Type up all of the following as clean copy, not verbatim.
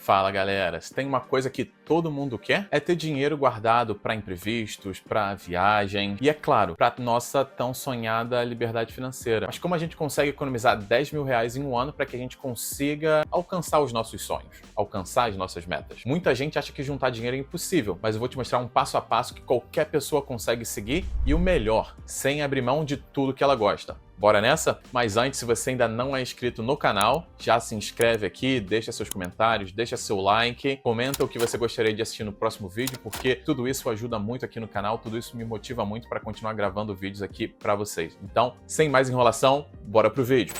Fala galera, se tem uma coisa que todo mundo quer é ter dinheiro guardado para imprevistos, para viagem e, é claro, para nossa tão sonhada liberdade financeira. Mas como a gente consegue economizar 10 mil reais em um ano para que a gente consiga alcançar os nossos sonhos, alcançar as nossas metas? Muita gente acha que juntar dinheiro é impossível, mas eu vou te mostrar um passo a passo que qualquer pessoa consegue seguir e o melhor, sem abrir mão de tudo que ela gosta. Bora nessa? Mas antes, se você ainda não é inscrito no canal, já se inscreve aqui, deixa seus comentários, deixa seu like, comenta o que você gostaria de assistir no próximo vídeo, porque tudo isso ajuda muito aqui no canal, tudo isso me motiva muito para continuar gravando vídeos aqui para vocês. Então, sem mais enrolação, bora pro vídeo!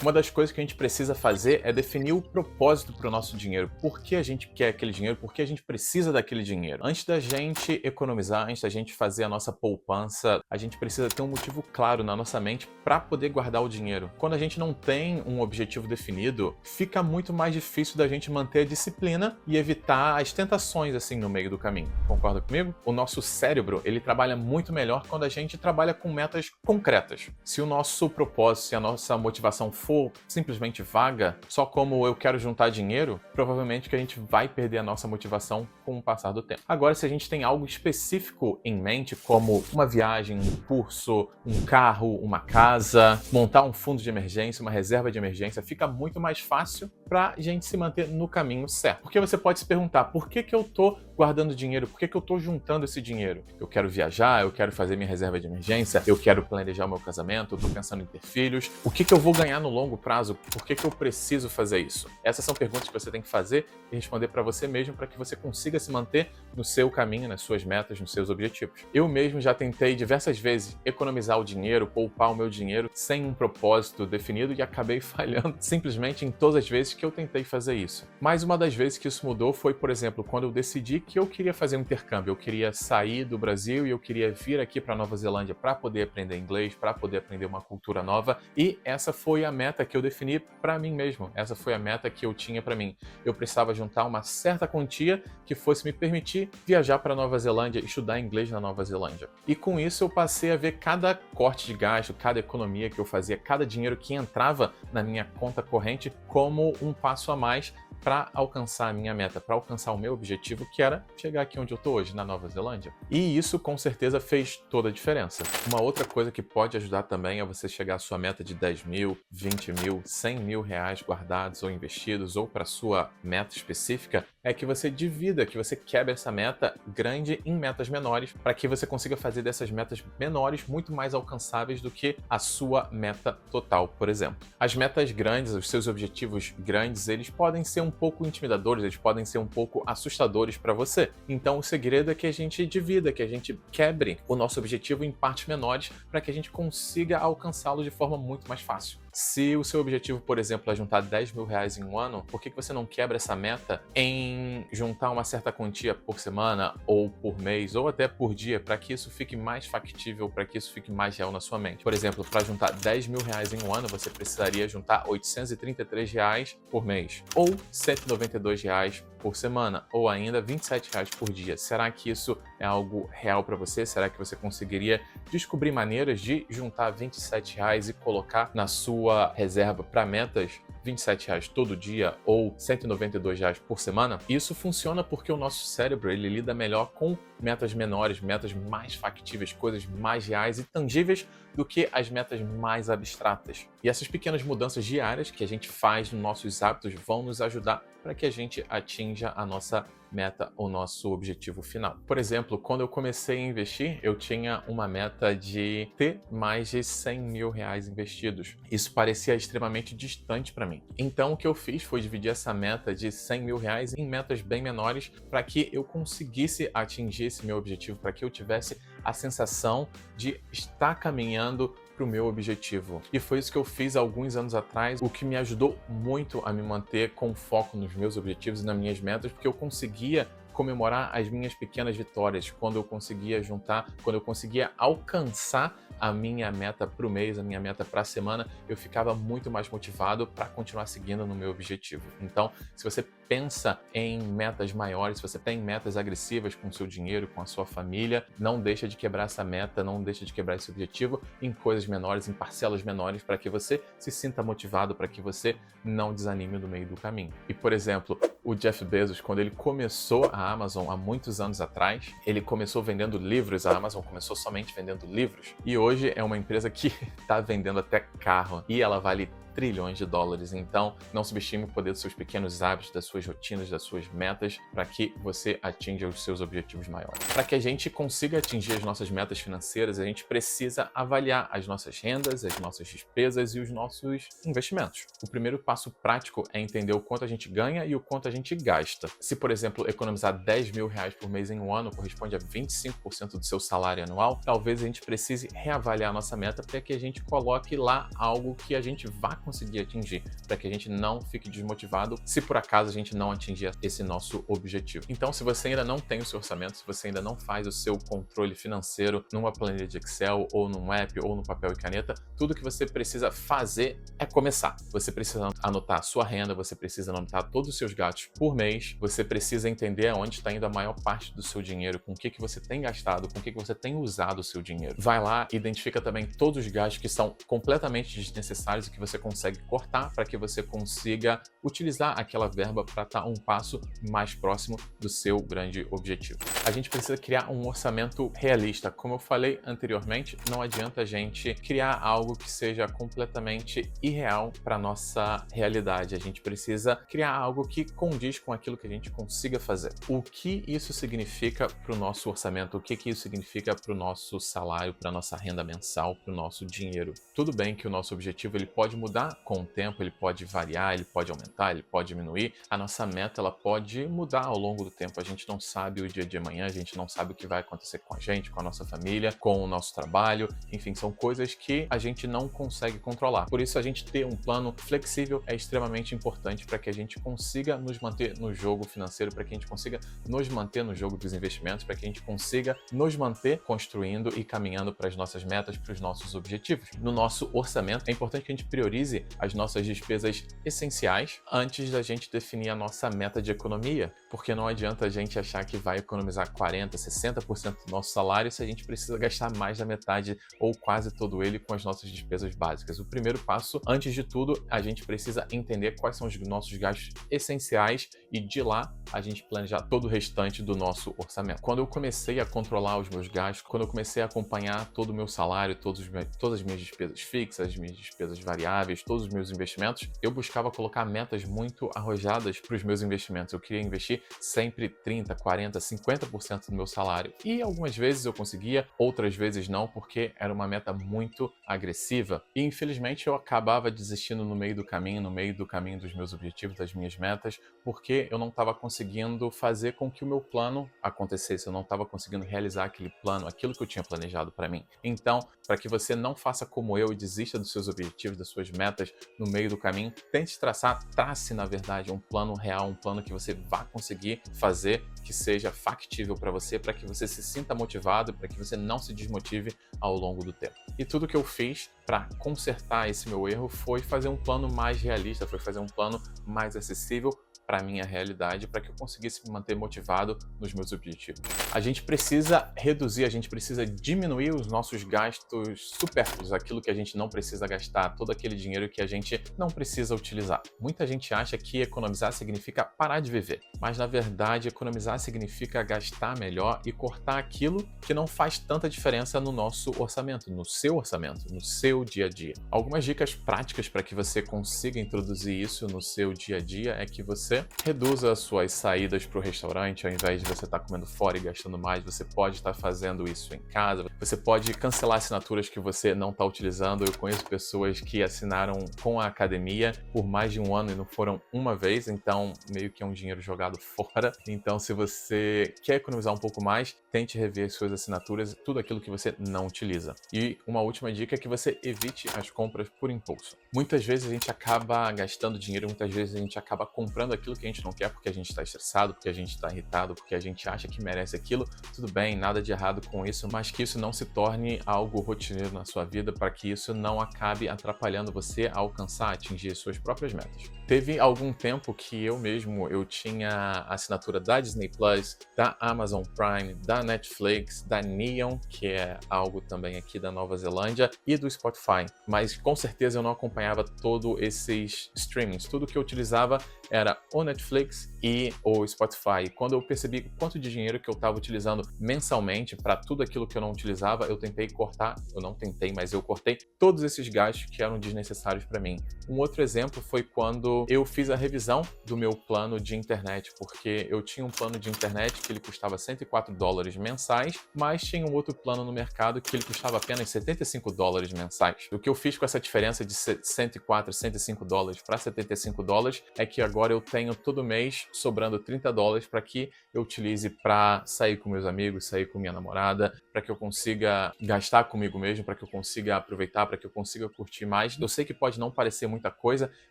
Uma das coisas que a gente precisa fazer é definir o propósito para o nosso dinheiro. Por que a gente quer aquele dinheiro? Por que a gente precisa daquele dinheiro? Antes da gente economizar, antes da gente fazer a nossa poupança, a gente precisa ter um motivo claro na nossa mente para poder guardar o dinheiro. Quando a gente não tem um objetivo definido, fica muito mais difícil da gente manter a disciplina e evitar as tentações assim no meio do caminho. Concorda comigo? O nosso cérebro, ele trabalha muito melhor quando a gente trabalha com metas concretas. Se o nosso propósito, se a nossa motivação for simplesmente vaga, só como eu quero juntar dinheiro, provavelmente que a gente vai perder a nossa motivação com o passar do tempo. Agora, se a gente tem algo específico em mente, como uma viagem, um curso, um carro, uma casa, montar um fundo de emergência, uma reserva de emergência, fica muito mais fácil para a gente se manter no caminho certo. Porque você pode se perguntar, por que eu tô guardando dinheiro? Por que eu tô juntando esse dinheiro? Eu quero viajar, eu quero fazer minha reserva de emergência, eu quero planejar o meu casamento, eu tô pensando em ter filhos. O que eu vou ganhar no longo prazo? Por que eu preciso fazer isso? Essas são perguntas que você tem que fazer e responder para você mesmo para que você consiga se manter no seu caminho, nas suas metas, nos seus objetivos. Eu mesmo já tentei diversas vezes economizar o dinheiro, poupar o meu dinheiro sem um propósito definido e acabei falhando simplesmente em todas as vezes que eu tentei fazer isso. Mas uma das vezes que isso mudou foi, por exemplo, quando eu decidi que eu queria fazer um intercâmbio. Eu queria sair do Brasil e eu queria vir aqui para Nova Zelândia para poder aprender inglês, para poder aprender uma cultura nova, e essa foi a meta que eu defini para mim mesmo. Essa foi a meta que eu tinha para mim. Eu precisava juntar uma certa quantia que fosse me permitir viajar para Nova Zelândia e estudar inglês na Nova Zelândia. E com isso eu passei a ver cada corte de gasto, cada economia que eu fazia, cada dinheiro que entrava na minha conta corrente como um passo a mais para alcançar a minha meta, para alcançar o meu objetivo, que era chegar aqui onde eu estou hoje, na Nova Zelândia. E isso, com certeza, fez toda a diferença. Uma outra coisa que pode ajudar também é você chegar à sua meta de 10 mil, 20 mil, 100 mil reais guardados ou investidos, ou para sua meta específica, é que você divida, que você quebre essa meta grande em metas menores, para que você consiga fazer dessas metas menores muito mais alcançáveis do que a sua meta total, por exemplo. As metas grandes, os seus objetivos grandes, eles podem ser um pouco intimidadores, eles podem ser um pouco assustadores para você. Então o segredo é que a gente divida, que a gente quebre o nosso objetivo em partes menores para que a gente consiga alcançá-lo de forma muito mais fácil. Se o seu objetivo, por exemplo, é juntar 10 mil reais em um ano, por que você não quebra essa meta em juntar uma certa quantia por semana, ou por mês, ou até por dia, para que isso fique mais factível, para que isso fique mais real na sua mente? Por exemplo, para juntar 10 mil reais em um ano, você precisaria juntar 833 reais por mês, ou 192 reais por semana, ou ainda 27 reais por dia. Será que isso é algo real para você? Será que você conseguiria descobrir maneiras de juntar 27 reais e colocar na sua reserva para metas 27 reais todo dia ou 192 reais por semana? Isso funciona porque o nosso cérebro, ele lida melhor com metas menores, metas mais factíveis, coisas mais reais e tangíveis do que as metas mais abstratas. E essas pequenas mudanças diárias que a gente faz nos nossos hábitos vão nos ajudar para que a gente atinja a nossa meta, o nosso objetivo final. Por exemplo, quando eu comecei a investir, eu tinha uma meta de ter mais de 100 mil reais investidos. Isso parecia extremamente distante para mim. Então, o que eu fiz foi dividir essa meta de 100 mil reais em metas bem menores para que eu conseguisse atingir esse meu objetivo, para que eu tivesse a sensação de estar caminhando para o meu objetivo. E foi isso que eu fiz alguns anos atrás, o que me ajudou muito a me manter com foco nos meus objetivos e nas minhas metas, porque eu conseguia comemorar as minhas pequenas vitórias, quando eu conseguia juntar, quando eu conseguia alcançar a minha meta para o mês, a minha meta para a semana, eu ficava muito mais motivado para continuar seguindo no meu objetivo. Então, se você pensa em metas maiores, se você tem metas agressivas com o seu dinheiro, com a sua família, não deixa de quebrar essa meta, não deixa de quebrar esse objetivo em coisas menores, em parcelas menores, para que você se sinta motivado, para que você não desanime no meio do caminho. E, por exemplo, o Jeff Bezos, quando ele começou a Amazon há muitos anos atrás, ele começou vendendo livros, a Amazon começou somente vendendo livros, e hoje é uma empresa que está vendendo até carro, e ela vale trilhões de dólares. Então, não subestime o poder dos seus pequenos hábitos, das suas rotinas, das suas metas, para que você atinja os seus objetivos maiores. Para que a gente consiga atingir as nossas metas financeiras, a gente precisa avaliar as nossas rendas, as nossas despesas e os nossos investimentos. O primeiro passo prático é entender o quanto a gente ganha e o quanto a gente gasta. Se, por exemplo, economizar 10 mil reais por mês em um ano corresponde a 25% do seu salário anual, talvez a gente precise reavaliar a nossa meta para que a gente coloque lá algo que a gente vá conseguir atingir, para que a gente não fique desmotivado se por acaso a gente não atingir esse nosso objetivo. Então, se você ainda não tem o seu orçamento, se você ainda não faz o seu controle financeiro numa planilha de Excel, ou num app, ou no papel e caneta, tudo que você precisa fazer é começar. Você precisa anotar a sua renda, você precisa anotar todos os seus gastos por mês, você precisa entender aonde está indo a maior parte do seu dinheiro, com o que você tem gastado, com o que você tem usado o seu dinheiro. Vai lá, identifica também todos os gastos que são completamente desnecessários e que você consegue cortar para que você consiga utilizar aquela verba para estar um passo mais próximo do seu grande objetivo. A gente precisa criar um orçamento realista. Como eu falei anteriormente, não adianta a gente criar algo que seja completamente irreal para nossa realidade. A gente precisa criar algo que condiz com aquilo que a gente consiga fazer. O que isso significa para o nosso orçamento? O que isso significa para o nosso salário, para a nossa renda mensal, para o nosso dinheiro? Tudo bem que o nosso objetivo ele pode mudar com o tempo, ele pode variar, ele pode aumentar, ele pode diminuir. A nossa meta ela pode mudar ao longo do tempo. A gente não sabe o dia de amanhã, a gente não sabe o que vai acontecer com a gente, com a nossa família, com o nosso trabalho. Enfim, são coisas que a gente não consegue controlar. Por isso, a gente ter um plano flexível é extremamente importante para que a gente consiga nos manter no jogo financeiro, para que a gente consiga nos manter no jogo dos investimentos, para que a gente consiga nos manter construindo e caminhando para as nossas metas, para os nossos objetivos. No nosso orçamento, é importante que a gente priorize as nossas despesas essenciais antes da gente definir a nossa meta de economia, porque não adianta a gente achar que vai economizar 40%, 60% do nosso salário se a gente precisa gastar mais da metade ou quase todo ele com as nossas despesas básicas. O primeiro passo, antes de tudo, a gente precisa entender quais são os nossos gastos essenciais e de lá a gente planejar todo o restante do nosso orçamento. Quando eu comecei a controlar os meus gastos, quando eu comecei a acompanhar todo o meu salário, todas as minhas despesas fixas, as minhas despesas variáveis, todos os meus investimentos, eu buscava colocar metas muito arrojadas para os meus investimentos. Eu queria investir sempre 30%, 40%, 50% do meu salário. E algumas vezes eu conseguia, outras vezes não, porque era uma meta muito agressiva. E infelizmente eu acabava desistindo no meio do caminho dos meus objetivos, das minhas metas, porque eu não estava conseguindo fazer com que o meu plano acontecesse. Eu não estava conseguindo realizar aquele plano, aquilo que eu tinha planejado para mim. Então, para que você não faça como eu e desista dos seus objetivos, das suas metas no meio do caminho, tente trace na verdade um plano real, um plano que você vá conseguir fazer, que seja factível para que você se sinta motivado, para que você não se desmotive ao longo do tempo. E tudo que eu fiz para consertar esse meu erro foi fazer um plano mais realista, foi fazer um plano mais acessível para a minha realidade, para que eu conseguisse me manter motivado nos meus objetivos. A gente precisa reduzir, a gente precisa diminuir os nossos gastos supérfluos, aquilo que a gente não precisa gastar, todo aquele dinheiro que a gente não precisa utilizar. Muita gente acha que economizar significa parar de viver, mas na verdade economizar significa gastar melhor e cortar aquilo que não faz tanta diferença no nosso orçamento, no seu dia a dia. Algumas dicas práticas para que você consiga introduzir isso no seu dia a dia é que você reduza as suas saídas para o restaurante. Ao invés de você estar comendo fora e gastando mais, você pode estar fazendo isso em casa. Você pode cancelar assinaturas que você não está utilizando. Eu conheço pessoas que assinaram com a academia por mais de um ano e não foram uma vez, então meio que é um dinheiro jogado fora. Então, se você quer economizar um pouco mais, tente rever as suas assinaturas, tudo aquilo que você não utiliza. E uma última dica é que você evite as compras por impulso. Muitas vezes a gente acaba gastando dinheiro, muitas vezes a gente acaba comprando aquilo que a gente não quer porque a gente está estressado, porque a gente está irritado, porque a gente acha que merece aquilo. Tudo bem, nada de errado com isso, mas que isso não se torne algo rotineiro na sua vida, para que isso não acabe atrapalhando você a alcançar, atingir as suas próprias metas. Teve algum tempo que eu tinha a assinatura da Disney Plus, da Amazon Prime, da Netflix, da Neon, que é algo também aqui da Nova Zelândia, e do Spotify. Mas com certeza eu não acompanhava todos esses streamings. Tudo que eu utilizava era o Netflix e o Spotify. E quando eu percebi o quanto de dinheiro que eu estava utilizando mensalmente para tudo aquilo que eu não utilizava, eu tentei cortar, eu não tentei, mas eu cortei todos esses gastos que eram desnecessários para mim. Um outro exemplo foi quando eu fiz a revisão do meu plano de internet, porque eu tinha um plano de internet que ele custava $104 mensais, mas tinha um outro plano no mercado que ele custava apenas $75 mensais. O que eu fiz com essa diferença de 104, $105 para $75 é que agora eu tenho todo mês sobrando $30 para que eu utilize para sair com meus amigos, sair com minha namorada, para que eu consiga gastar comigo mesmo, para que eu consiga aproveitar, para que eu consiga curtir mais. Eu sei que pode não parecer muita coisa,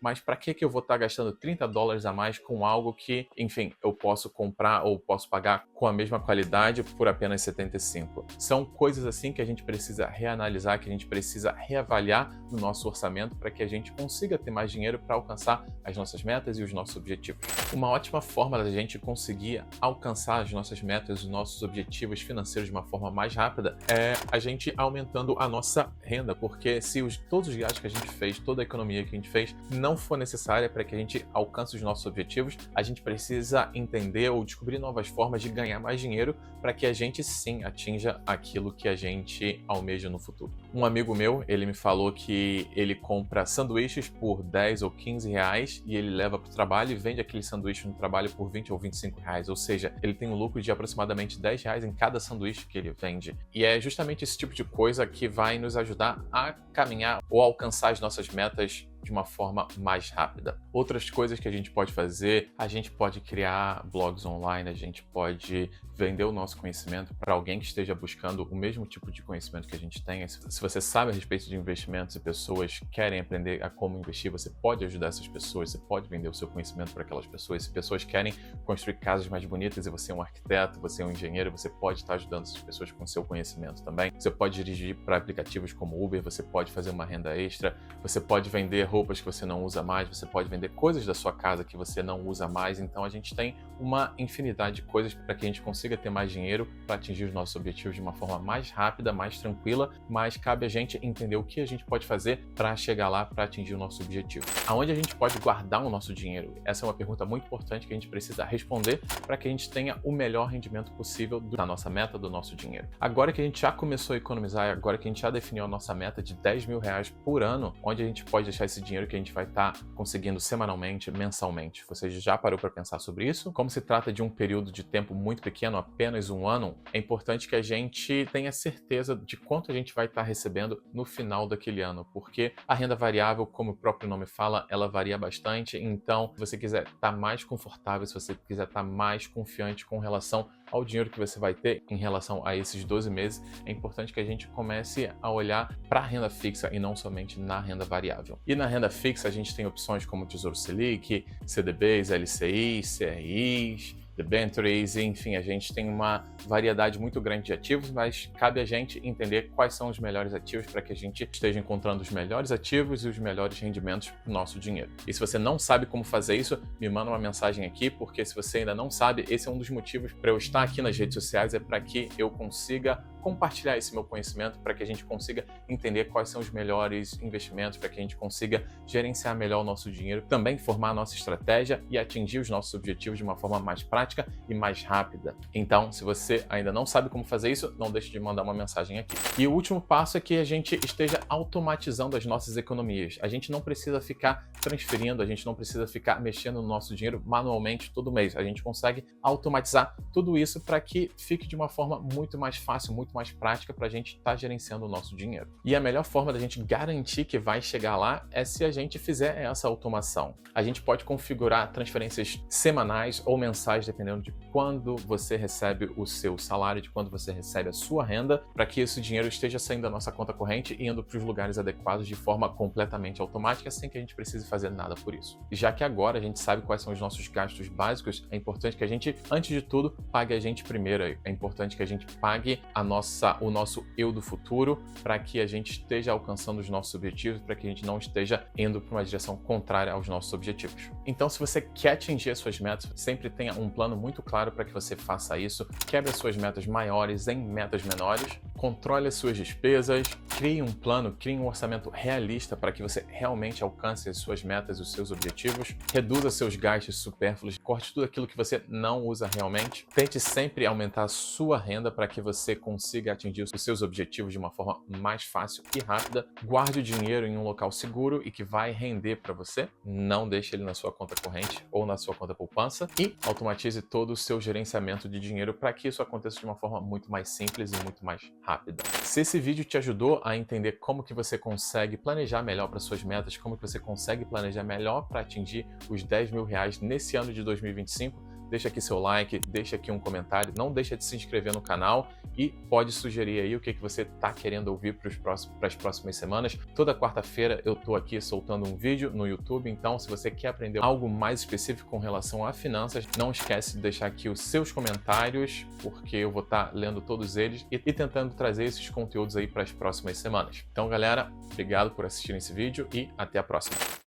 mas para que eu vou estar gastando $30 a mais com algo que, enfim, eu posso comprar ou posso pagar com a mesma qualidade por apenas 75? São coisas assim que a gente precisa reanalisar, que a gente precisa reavaliar no nosso orçamento para que a gente consiga ter mais dinheiro para alcançar as nossas metas e os nossos objetivos. Uma ótima forma da gente conseguir alcançar as nossas metas, os nossos objetivos financeiros de uma forma mais rápida é a gente aumentando a nossa renda, porque se todos os gastos que a gente fez, toda a economia que a gente fez não for necessária para que a gente alcance os nossos objetivos, a gente precisa entender ou descobrir novas formas de ganhar mais dinheiro para que a gente sim atinja aquilo que a gente almeja no futuro. Um amigo meu, ele me falou que ele compra sanduíches por 10 ou 15 reais e ele leva para o trabalho e vende aquele sanduíche no trabalho por 20 ou 25 reais, ou seja, ele tem um lucro de aproximadamente 10 reais em cada sanduíche que ele vende. E é justamente esse tipo de coisa que vai nos ajudar a caminhar ou alcançar as nossas metas de uma forma mais rápida. Outras coisas que a gente pode fazer, a gente pode criar blogs online, a gente pode vender o nosso conhecimento para alguém que esteja buscando o mesmo tipo de conhecimento que a gente tem. Se você sabe a respeito de investimentos e pessoas querem aprender a como investir, você pode ajudar essas pessoas, você pode vender o seu conhecimento para aquelas pessoas. Se pessoas querem construir casas mais bonitas e você é um arquiteto, você é um engenheiro, você pode estar ajudando essas pessoas com o seu conhecimento também. Você pode dirigir para aplicativos como Uber, você pode fazer uma renda extra, você pode vender roupas que você não usa mais, você pode vender coisas da sua casa que você não usa mais. Então a gente tem uma infinidade de coisas para que a gente consiga ter mais dinheiro para atingir os nossos objetivos de uma forma mais rápida, mais tranquila, mas cabe a gente entender o que a gente pode fazer para chegar lá, para atingir o nosso objetivo. Aonde a gente pode guardar o nosso dinheiro? Essa é uma pergunta muito importante que a gente precisa responder para que a gente tenha o melhor rendimento possível da nossa meta, do nosso dinheiro. Agora que a gente já começou a economizar, agora que a gente já definiu a nossa meta de 10 mil reais por ano, onde a gente pode deixar esse dinheiro que a gente vai estar conseguindo semanalmente, mensalmente. Você já parou para pensar sobre isso? Como se trata de um período de tempo muito pequeno, apenas um ano, é importante que a gente tenha certeza de quanto a gente vai estar recebendo no final daquele ano, porque a renda variável, como o próprio nome fala, ela varia bastante. Então, se você quiser estar mais confortável, se você quiser estar mais confiante com relação ao dinheiro que você vai ter em relação a esses 12 meses, é importante que a gente comece a olhar para a renda fixa e não somente na renda variável. E na renda fixa a gente tem opções como Tesouro Selic, CDBs, LCIs, CRIs, debentures, enfim, a gente tem uma variedade muito grande de ativos, mas cabe a gente entender quais são os melhores ativos para que a gente esteja encontrando os melhores ativos e os melhores rendimentos para o nosso dinheiro. E se você não sabe como fazer isso, me manda uma mensagem aqui, porque se você ainda não sabe, esse é um dos motivos para eu estar aqui nas redes sociais, é para que eu consiga compartilhar esse meu conhecimento, para que a gente consiga entender quais são os melhores investimentos, para que a gente consiga gerenciar melhor o nosso dinheiro, também formar a nossa estratégia e atingir os nossos objetivos de uma forma mais prática e mais rápida. Então, se você ainda não sabe como fazer isso, não deixe de mandar uma mensagem aqui. E o último passo é que a gente esteja automatizando as nossas economias. A gente não precisa ficar transferindo, a gente não precisa ficar mexendo no nosso dinheiro manualmente todo mês. A gente consegue automatizar tudo isso para que fique de uma forma muito mais fácil, muito muito mais prática para a gente estar gerenciando o nosso dinheiro. E a melhor forma da gente garantir que vai chegar lá é se a gente fizer essa automação. A gente pode configurar transferências semanais ou mensais, dependendo de quando você recebe o seu salário, de quando você recebe a sua renda, para que esse dinheiro esteja saindo da nossa conta corrente e indo para os lugares adequados de forma completamente automática, sem que a gente precise fazer nada por isso. E já que agora a gente sabe quais são os nossos gastos básicos, é importante que a gente, antes de tudo, pague a gente primeiro. É importante que a gente pague o nosso eu do futuro, para que a gente esteja alcançando os nossos objetivos, para que a gente não esteja indo para uma direção contrária aos nossos objetivos. Então, se você quer atingir as suas metas, sempre tenha um plano muito claro para que você faça isso. Quebre as suas metas maiores em metas menores, controle as suas despesas, crie um plano, crie um orçamento realista para que você realmente alcance as suas metas, os seus objetivos, reduza seus gastos supérfluos, corte tudo aquilo que você não usa realmente, tente sempre aumentar a sua renda para que você consiga atingir os seus objetivos de uma forma mais fácil e rápida, guarde o dinheiro em um local seguro e que vai render para você, não deixe ele na sua conta corrente ou na sua conta poupança e automatize todo o seu gerenciamento de dinheiro para que isso aconteça de uma forma muito mais simples e muito mais rápida. Se esse vídeo te ajudou a entender como que você consegue planejar melhor para suas metas, como que você consegue planejar melhor para atingir os 10 mil reais nesse ano de 2025, deixa aqui seu like, deixa aqui um comentário, não deixa de se inscrever no canal e pode sugerir aí o que você está querendo ouvir para as próximas semanas. Toda quarta-feira eu estou aqui soltando um vídeo no YouTube, então se você quer aprender algo mais específico com relação a finanças, não esquece de deixar aqui os seus comentários, porque eu vou estar lendo todos eles e tentando trazer esses conteúdos aí para as próximas semanas. Então, galera, obrigado por assistirem esse vídeo e até a próxima.